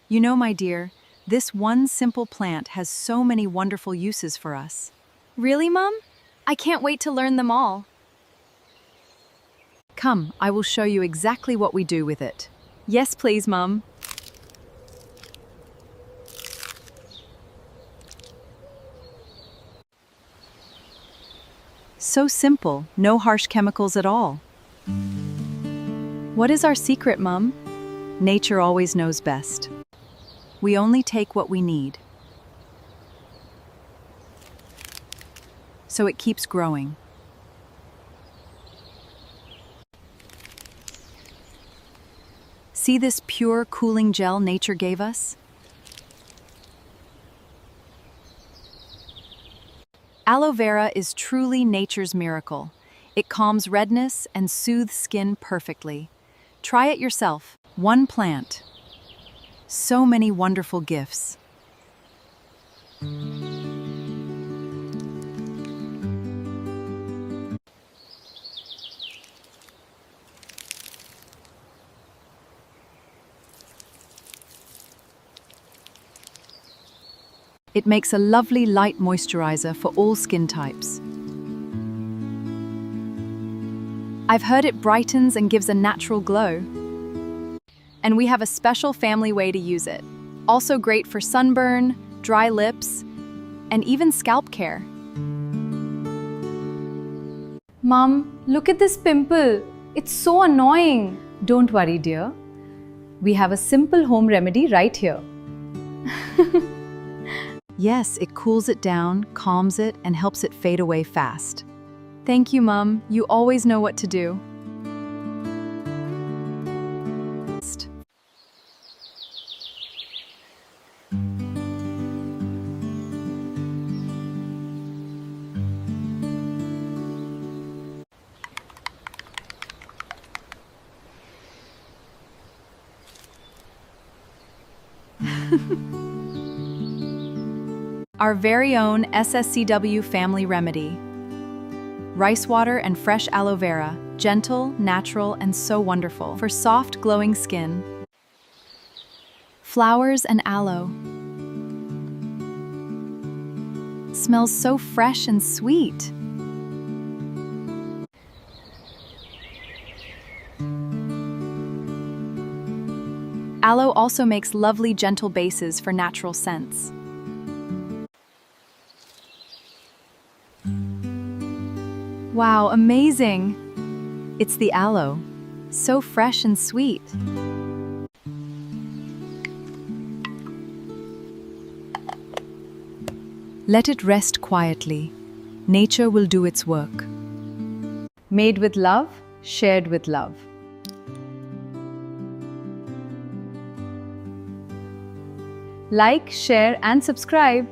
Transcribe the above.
You know, my dear, this one simple plant has so many wonderful uses for us. Really, Mom? I can't wait to learn them all. Come, I will show you exactly what we do with it. Yes, please, Mom. So simple, no harsh chemicals at all. What is our secret, Mom? Nature always knows best. We only take what we need. So it keeps growing. See this pure, cooling gel nature gave us? Aloe vera is truly nature's miracle. It calms redness and soothes skin perfectly. Try it yourself. One plant. So many wonderful gifts. It makes a lovely light moisturizer for all skin types. I've heard it brightens and gives a natural glow. And we have a special family way to use it. Also great for sunburn, dry lips, and even scalp care. Mom, look at this pimple. It's so annoying. Don't worry, dear. We have a simple home remedy right here. Yes, it cools it down, calms it, and helps it fade away fast. Thank you, Mom. You always know what to do. Our very own SSCW family remedy. Rice water and fresh aloe vera, gentle, natural, and so wonderful for soft, glowing skin. Flowers and aloe. Smells so fresh and sweet. Aloe also makes lovely, gentle bases for natural scents. Wow, amazing! It's the aloe. So fresh and sweet. Let it rest quietly. Nature will do its work. Made with love, shared with love. Like, share, and subscribe.